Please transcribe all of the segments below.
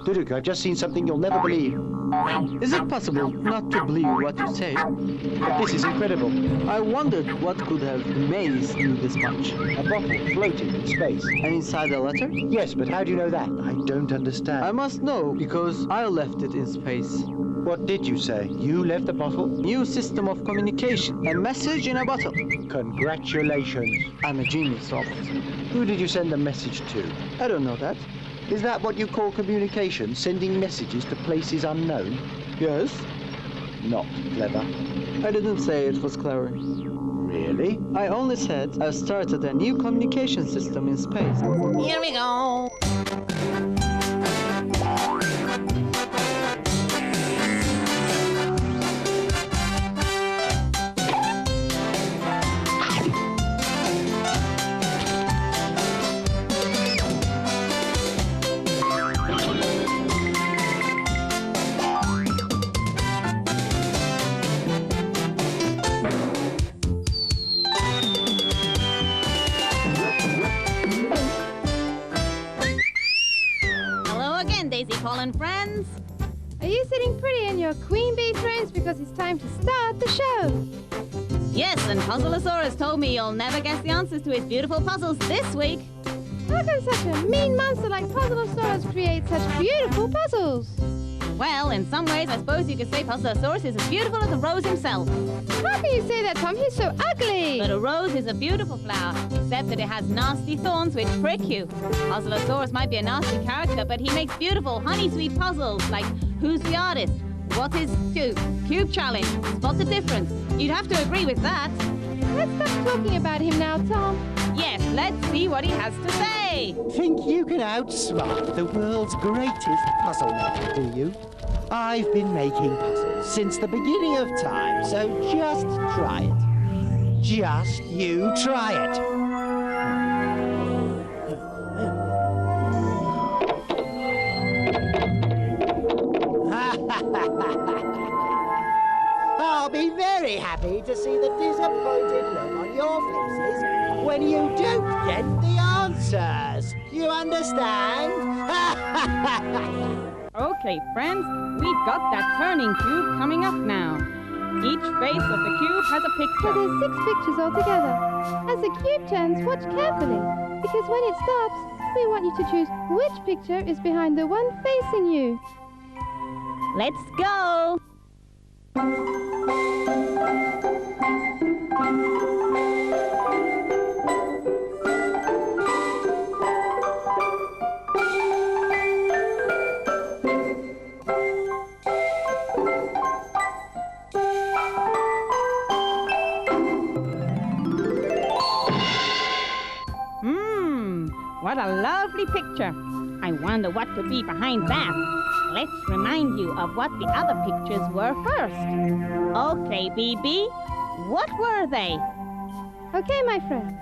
Duduka, I've just seen something you'll never believe. Is it possible not to believe what you say? This is incredible. I wondered what could have amazed you this much. A bottle floating in space. And inside a letter? Yes, but how do you know that? I don't understand. I must know, because I left it in space. What did you say? You left the bottle? New system of communication. A message in a bottle. Congratulations. I'm a genius, Robert. Who did you send the message to? I don't know that. Is that what you call communication? Sending messages to places unknown? Yes. Not clever. I didn't say it was clever. Really? I only said I started a new communication system in space. Here we go. Calling friends. Are you sitting pretty in your queen bee thrones because it's time to start the show? Yes, and PUZZLEA-SAURUS told me you'll never guess the answers to his beautiful puzzles this week. How can such a mean monster like PUZZLEA-SAURUS create such beautiful puzzles? Well, in some ways, I suppose you could say PUZZLEA-SAURUS is as beautiful as a rose himself. How can you say that, Tom? He's so ugly. But a rose is a beautiful flower, except that it has nasty thorns which prick you. PUZZLEA-SAURUS might be a nasty character, but he makes beautiful, honey-sweet puzzles like Who's the Artist? What is Cube? Cube Challenge. Spot the difference. You'd have to agree with that. Let's stop talking about him now, Tom. Yes, let's see what he has to say. Think you can outsmart the world's greatest puzzle maker, do you? I've been making puzzles since the beginning of time, so just try it. Just you try it. I'll be very happy to see the disappointed look on your faces when you don't get the answers. You understand? Okay, friends, we've got that turning cube coming up now. Each face of the cube has a So picture. there's 6 pictures altogether. As the cube turns, watch carefully, because when it stops, we want you to choose which picture is behind the one facing you. Let's go! What a lovely picture. I wonder what could be behind that. Let's remind you of what the other pictures were first. Okay, BB, what were they? Okay, my friends.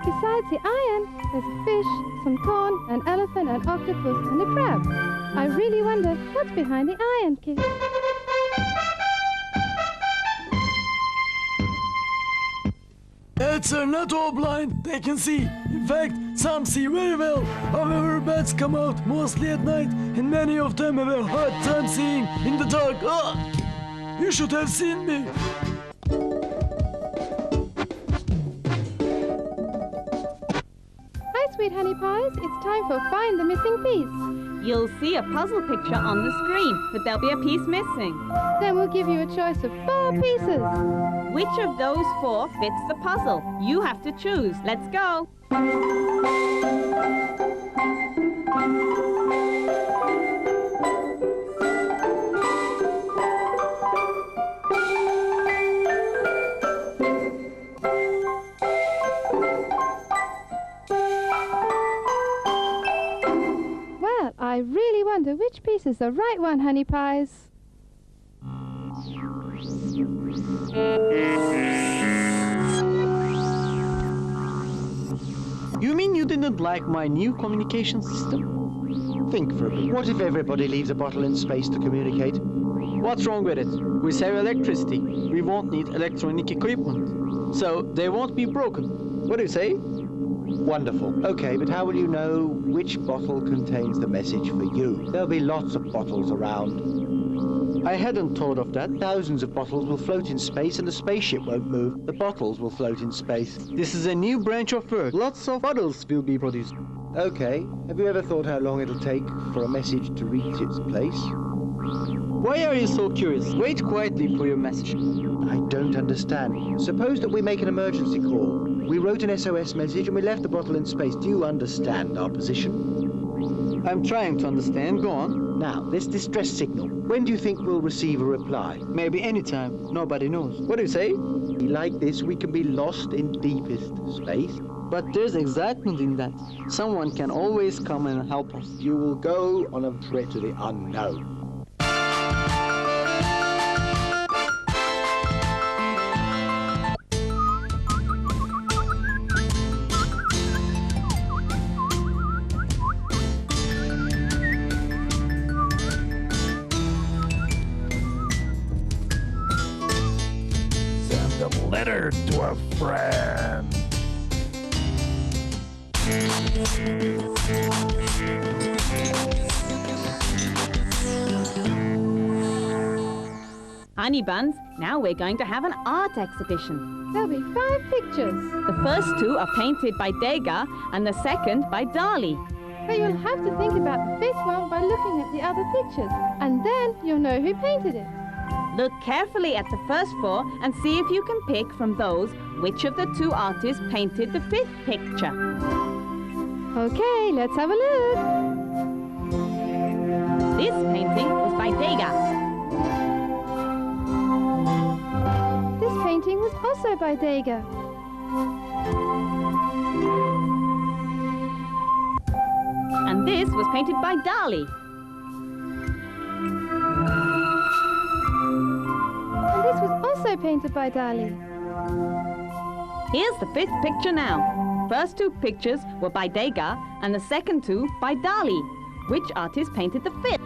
Besides the iron, there's a fish, some corn, an elephant, an octopus, and a crab. I really wonder what's behind the iron, kids. Bats are not all blind, they can see. In fact, some see very well. However, bats come out mostly at night, and many of them have a hard time seeing in the dark. You should have seen me. Hi, sweet honey pies. It's time for Find the Missing Piece. You'll see a puzzle picture on the screen, but there'll be a piece missing. Then we'll give you a choice of 4 pieces. Which of those 4 fits the puzzle? You have to choose. Let's go. Well, I really wonder which piece is the right one, honey pies. You mean you didn't like my new communication system? Think for a bit. What if everybody leaves a bottle in space to communicate? What's wrong with it? We save electricity. We won't need electronic equipment. So they won't be broken. What do you say? Wonderful. Okay, but how will you know which bottle contains the message for you? There'll be lots of bottles around. I hadn't thought of that. Thousands of bottles will float in space and the spaceship won't move. The bottles will float in space. This is a new branch of work. Lots of bottles will be produced. Okay, have you ever thought how long it'll take for a message to reach its place? Why are you so curious? Wait quietly for your message. I don't understand. Suppose that we make an emergency call. We wrote an SOS message and we left the bottle in space. Do you understand our position? I'm trying to understand. Go on. Now, this distress signal. When do you think we'll receive a reply? Maybe anytime. Nobody knows. What do you say? Like this, we can be lost in deepest space. But there's excitement in that. Someone can always come and help us. You will go on a trip to the unknown. Send a letter to a friend. Honey buns, now we're going to have an art exhibition. There'll be 5 pictures. The first 2 are painted by Degas and the second by Dali. But you'll have to think about the 5th one by looking at the other pictures. And then you'll know who painted it. Look carefully at the first 4 and see if you can pick from those which of the 2 artists painted the 5th picture. Okay, let's have a look. This painting was by Degas. This painting was also by Degas. And this was painted by Dali. And this was also painted by Dali. Here's the 5th picture now. First 2 pictures were by Degas and the second 2 by Dali. Which artist painted the 5th?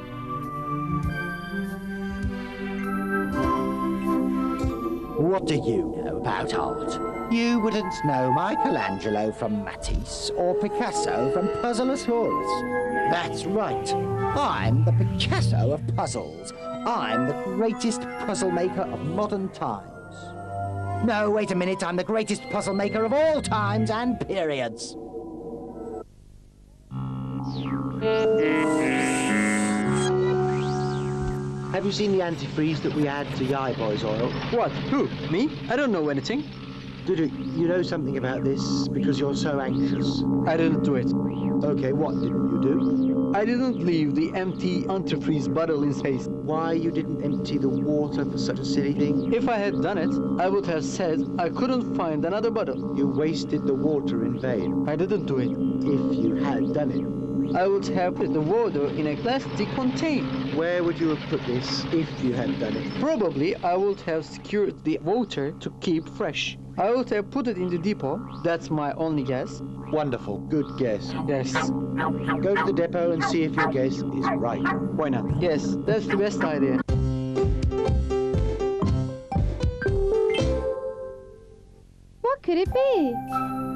What do you know about art? You wouldn't know Michelangelo from Matisse or Picasso from PUZZLEA-SAURUS. That's right. I'm the Picasso of puzzles. I'm the greatest puzzle maker of modern times. No, wait a minute. I'm the greatest puzzle maker of all times and periods. Have you seen the antifreeze that we add to Yai Boy's oil? What? Who? Me? I don't know anything. Dudu, you know something about this because you're so anxious. I didn't do it. Okay, what didn't you do? I didn't leave the empty antifreeze bottle in space. Why you didn't empty the water for such a silly thing? If I had done it, I would have said I couldn't find another bottle. You wasted the water in vain. I didn't do it. If you had done it, I would have put the water in a plastic container. where would you have put this if you had done it? Probably I would have secured the water to keep fresh. I would have put it in the depot. That's my only guess. Wonderful. Good guess. Yes. Go to the depot and see if your guess is right. Why not? Yes, that's the best idea. What could it be?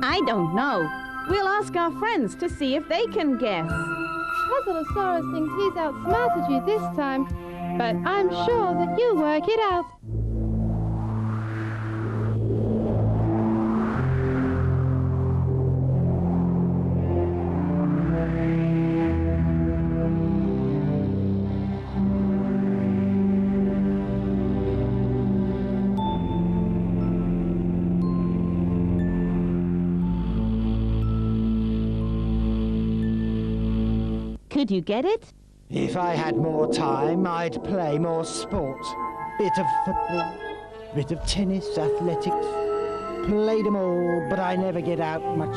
I don't know. We'll ask our friends to see if they can guess. PUZZLEA-SAURUS thinks he's outsmarted you this time, but I'm sure that you'll work it out. Could you get it? If I had more time, I'd play more sport. Bit of football, bit of tennis, athletics. Played them all, but I never get out much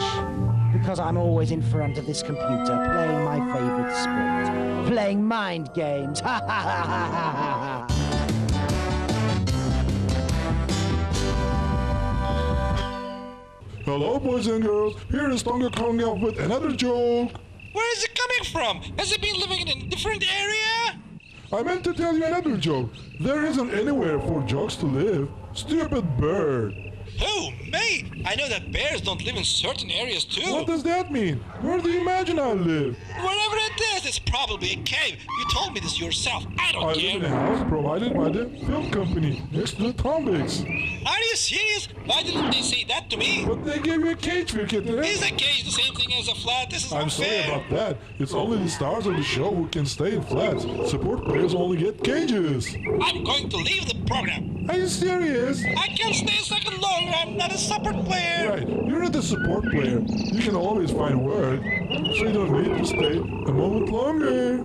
because I'm always in front of this computer playing my favorite sport. Playing mind games. Ha ha ha ha ha ha. Hello, boys and girls. Here is Tongo coming up with another joke. Where is it coming from? Has it been living in a different area? I meant to tell you another joke. There isn't anywhere for jokes to live. Stupid bird. Who? Me? I know that bears don't live in certain areas too. What does that mean? Where do you imagine I live? Wherever it is, it's probably a cave. You told me this yourself. I don't I care. live in a house provided by the film company next to the Tombik's. Are you serious? Why didn't they say that to me? But they gave you a cage, FIRKETE. Is a cage the same thing as a flat? This is I'm sorry unfair. about that. It's only the stars of the show who can stay in flats. Support players only get cages. I'm going to leave the program. Are you serious? I can't stay a second longer. I'm not a support player. Right, you're not a support player. You can always find work, so you don't need to stay a moment longer.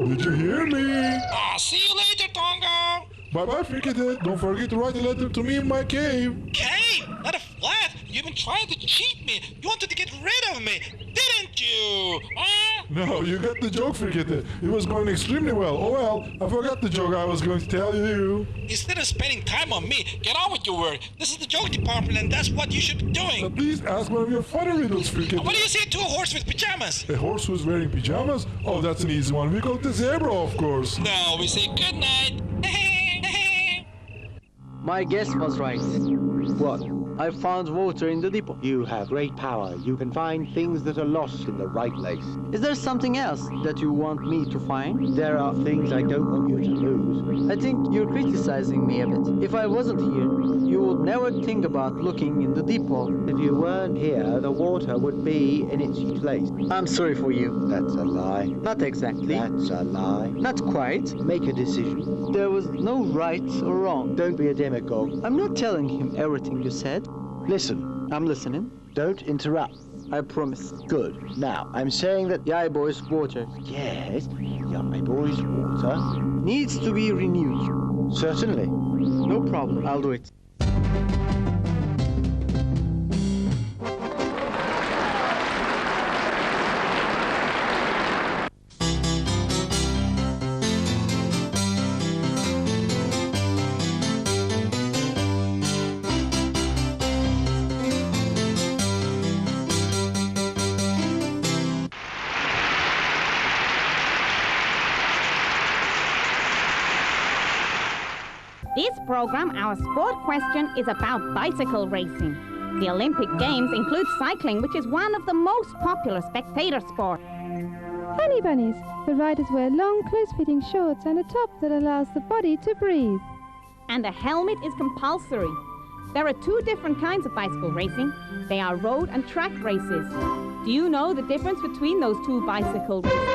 Did you hear me? See you later, Tongo. Bye-bye, FIRKETE. Don't forget to write a letter to me in my cave. Cave, not a flat. You've been trying to cheat me. You wanted to get rid of me, didn't you? No, you got the joke, FIRKETE. It was going extremely well. Oh well, I forgot the joke I was going to tell you. Instead of spending time on me, get on with your work. This is the joke department, and that's what you should be doing. At least ask one of your funny riddles, FIRKETE. What do you say to a horse with pajamas? A horse who's wearing pajamas? Oh, that's an easy one. We call it the zebra, of course. No, we say good night. My guess was right. What? I found water in the depot. You have great power. You can find things that are lost in the right place. Is there something else that you want me to find? There are things I don't want you to lose. I think you're criticizing me a bit. If I wasn't here, you would never think about looking in the depot. If you weren't here, the water would be in its place. I'm sorry for you. That's a lie. Not exactly. That's a lie. Not quite. Make a decision. There was no right or wrong. Don't be a demagogue. I'm not telling him everything you said. Listen. I'm listening. Don't interrupt. I promise. Good. Now, I'm saying that... Yai boys water Yes, my boy's water. needs to be renewed. Certainly. No problem. I'll do it. This program, our sport question, is about bicycle racing. The Olympic Games include cycling, which is one of the most popular spectator sports. Honey bunnies. The riders wear long, close-fitting shorts and a top that allows the body to breathe. And a helmet is compulsory. There are two different kinds of bicycle racing. They are road and track races. Do you know the difference between those two bicycle races?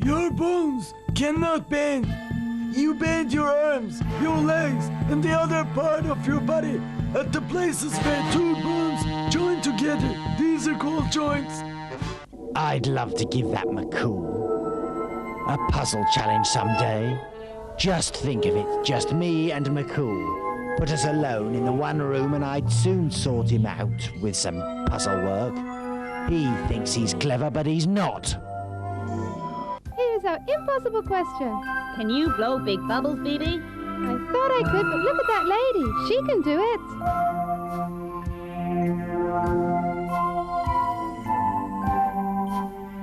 Your bones cannot bend. You bend your arms, your legs, and the other part of your body at the places where two bones join together. These are called joints. I'd love to give that McCOOL a puzzle challenge someday. Just think of it, just me and McCOOL. Put us alone in the one room and I'd soon sort him out with some puzzle work. He thinks he's clever, but he's not. Here's our impossible question. Can you blow big bubbles, BB? I thought I could, but look at that lady. She can do it.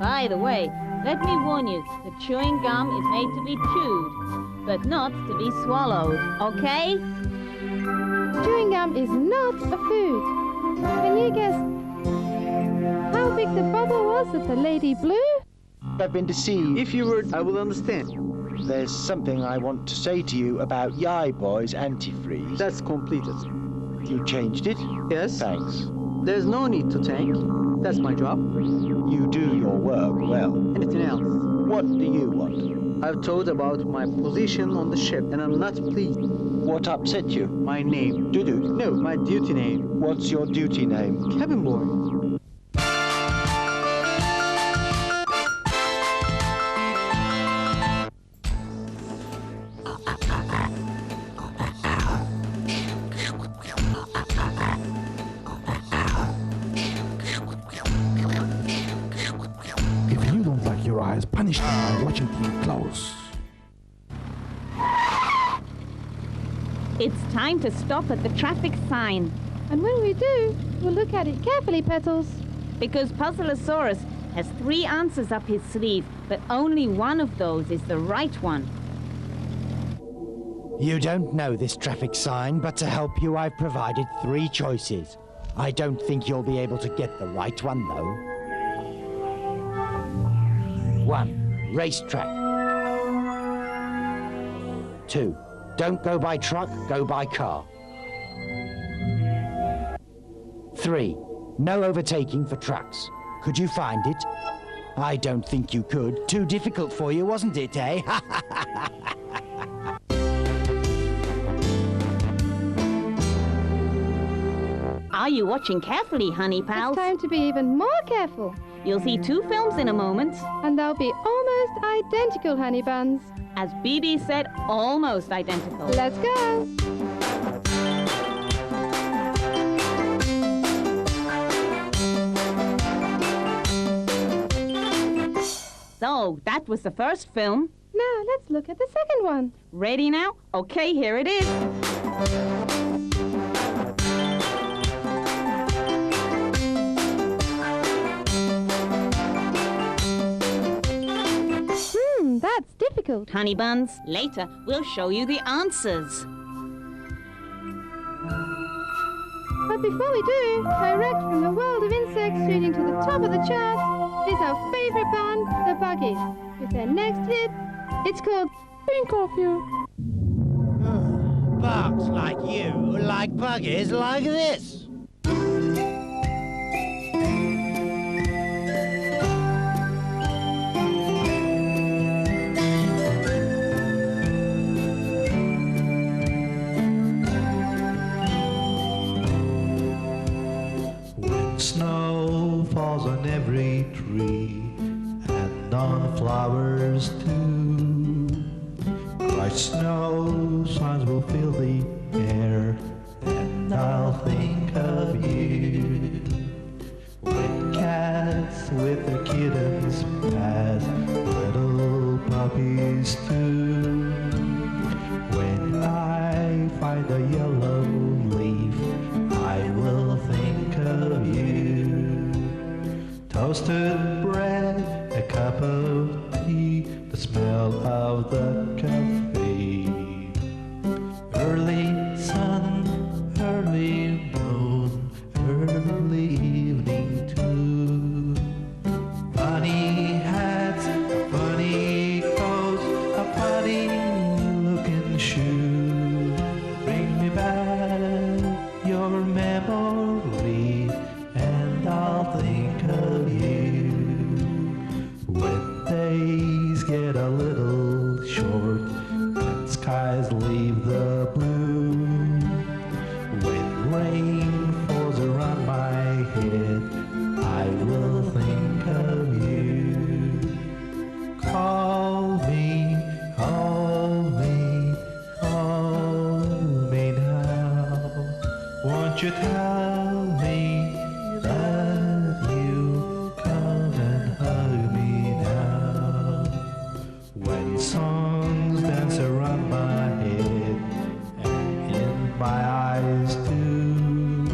By the way, let me warn you, the chewing gum is made to be chewed, but not to be swallowed, okay? Chewing gum is not a food. Can you guess how big the bubble was that the lady blew? I've been deceived. If you were, I will understand. There's something I want to say to you about Yai Boy's antifreeze. That's completed. You changed it? Yes? Thanks. There's no need to thank. That's my job. You do your work well. Anything else? What do you want? I've thought about my position on the ship, and I'm not pleased. What upset you? My name. Doo-doo. No, my duty name. What's your duty name? Cabin boy. If you don't like your eyes, punish them by watching them close. It's time to stop at the traffic sign. And when we do, we'll look at it carefully, Petals. Because PUZZLEA-SAURUS has 3 answers up his sleeve, but only one of those is the right one. You don't know this traffic sign, but to help you, I've provided 3 choices. I don't think you'll be able to get the right one, though. 1. Racetrack. 2. Don't go by truck, go by car. 3. No overtaking for trucks. Could you find it? I don't think you could. Too difficult for you, wasn't it, eh? Are you watching carefully, honey pals? It's time to be even more careful. You'll see 2 films in a moment. And they'll be almost identical, honey buns. As BB said, almost identical. Let's go. So, that was the first film. Now, let's look at the second one. Ready now? Okay, here it is. That's difficult. Honey buns, later we'll show you the answers. But before we do, direct from the world of insects shooting to the top of the charts is our favorite band, the Buggies, with their next hit. It's called Think of You. Bugs like you, like buggies like this. Snow falls on every tree and on flowers too. Bright snow signs will fill the air, and I'll think of you. When cats with their kittens pass, little puppies too. When I find a yellow leaf, I will think of you. Toasted bread, a cup of tea, the smell of the cafe. Early sun, early moon, early evening too. Funny hats, a funny coat, a funny looking shoe. Bring me back your memory, and I'll think of you. When days get a little short and skies leave the blue, when rain falls around my head, I will think of you. Call me, call me, call me now. Won't you tell me that you come and hug me now? When songs dance around my head and in my eyes too,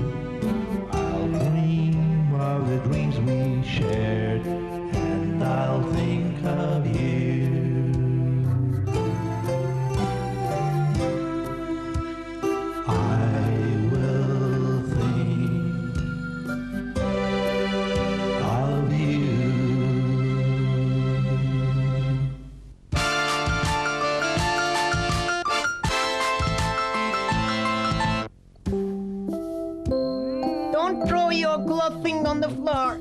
I'll dream of the dreams we shared, and I'll think of you. I will think of you. Don't throw your clothing on the floor.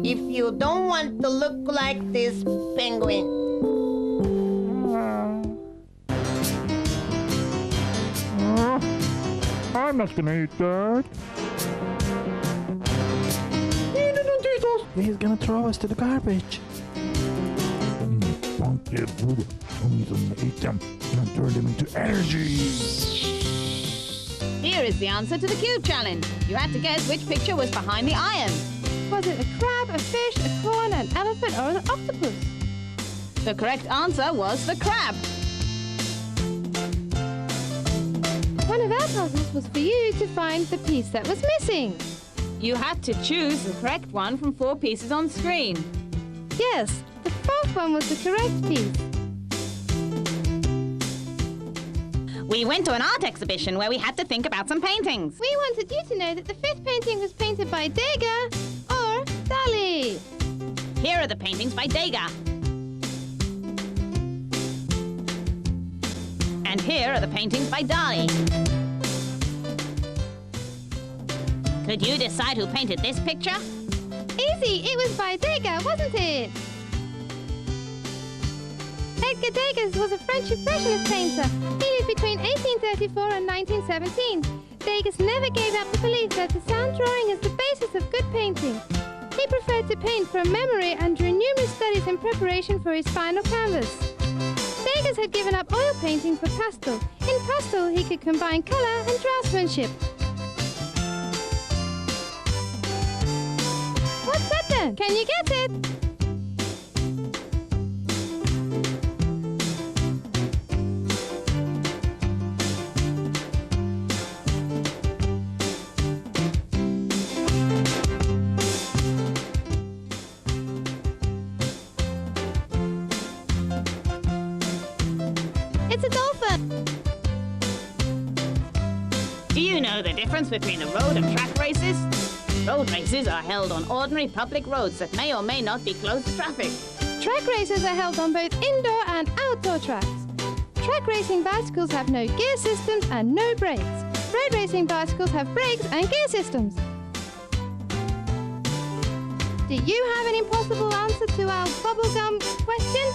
If you don't want to look like this penguin. I'm not gonna eat that. He's gonna throw us to the garbage. Funky food. I'm gonna eat them and turn them into energy. Here is the answer to the cube challenge. You had to guess which picture was behind the iron. Was it a crab, a fish, a corn, an elephant, or an octopus? The correct answer was the crab. One of our puzzles was for you to find the piece that was missing. You had to choose the correct one from 4 pieces on screen. Yes, the 4th one was the correct piece. We went to an art exhibition where we had to think about some paintings. We wanted you to know that the 5th painting was painted by Degas or Dali. Here are the paintings by Degas. And here are the paintings by Dali. Could you decide who painted this picture? Easy, it was by Degas, wasn't it? Edgar Degas was a French Impressionist painter. He lived between 1834 and 1917. Degas never gave up the belief that the sound drawing is the basis of good painting. He preferred to paint from memory and drew numerous studies in preparation for his final canvas. Degas had given up oil painting for pastel. In pastel, he could combine colour and draftsmanship. What's that then? Can you get it? It's a dolphin. Do you know the difference between a road and track races? Road races are held on ordinary public roads that may or may not be closed to traffic. Track races are held on both indoor and outdoor tracks. Track racing bicycles have no gear systems and no brakes. Road racing bicycles have brakes and gear systems. Do you have an impossible answer to our bubblegum question?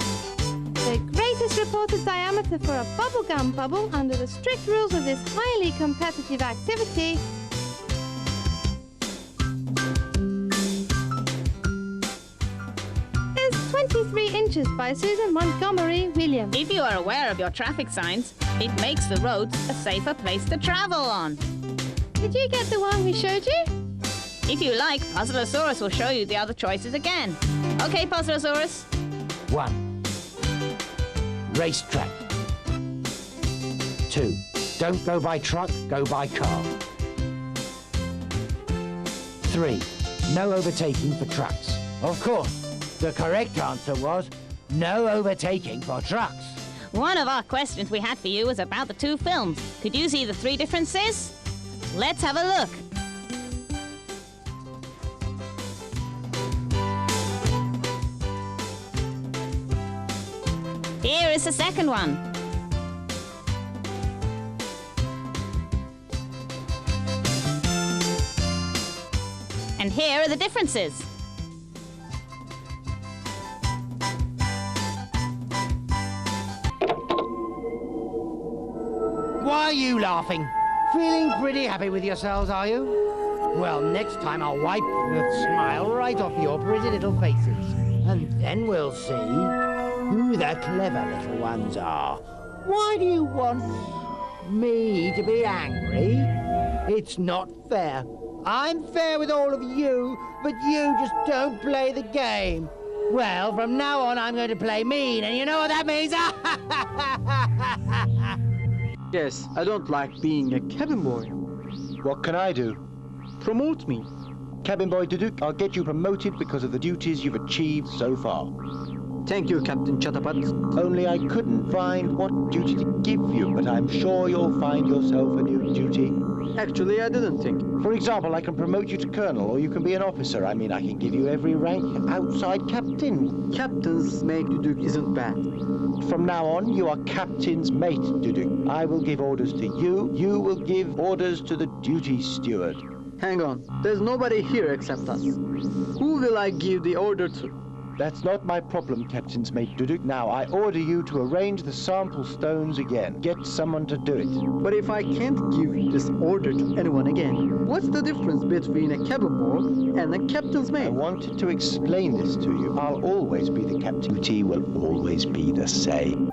The greatest reported diameter for a bubblegum bubble under the strict rules of this highly competitive activity is 23 inches by Susan Montgomery Williams. If you are aware of your traffic signs, it makes the roads a safer place to travel on. Did you get the one we showed you? If you like, PUZZLEA-SAURUS will show you the other choices again. Okay, PUZZLEA-SAURUS. 1. Racetrack. 2. Don't go by truck, go by car. 3. No overtaking for trucks. Of course, the correct answer was no overtaking for trucks. One of our questions we had for you was about the 2 films. Could you see the 3 differences? Let's have a look. Here is the second one. And here are the differences. Why are you laughing? Feeling pretty happy with yourselves, are you? Well, next time I'll wipe the smile right off your pretty little faces. And then we'll see who the clever little ones are. Why do you want me to be angry? It's not fair. I'm fair with all of you, but you just don't play the game. Well, from now on, I'm going to play mean, and you know what that means? Yes, I don't like being a cabin boy. What can I do? Promote me. Cabin boy Duduk, I'll get you promoted because of the duties you've achieved so far. Thank you, Captain Chatapat. Only I couldn't find what duty to give you, but I'm sure you'll find yourself a new duty. Actually, I didn't think. For example, I can promote you to colonel, or you can be an officer. I mean, I can give you every rank outside captain. Captain's mate Duduk isn't bad. From now on, you are captain's mate, Duduk. I will give orders to you. You will give orders to the duty steward. Hang on. There's nobody here except us. Who will I give the order to? That's not my problem, Captain's mate Duduk. Now, I order you to arrange the sample stones again. Get someone to do it. But if I can't give this order to anyone again, what's the difference between a cabin boy and a captain's mate? I wanted to explain this to you. I'll always be the captain. Duty will always be the same.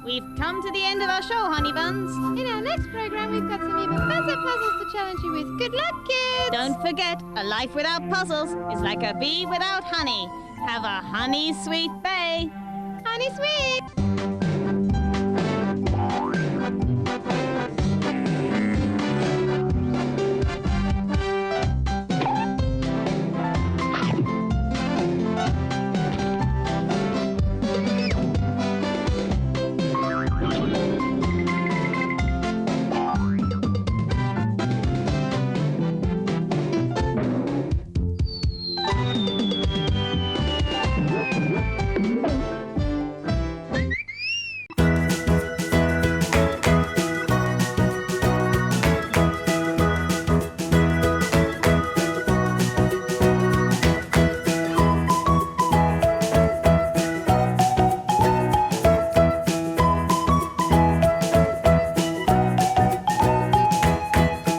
We've come to the end of our show, honey buns. In our next program, we've got some even better puzzles to challenge you with. Good luck, kids! Don't forget, a life without puzzles is like a bee without honey. Have a honey sweet bay. Honey sweet!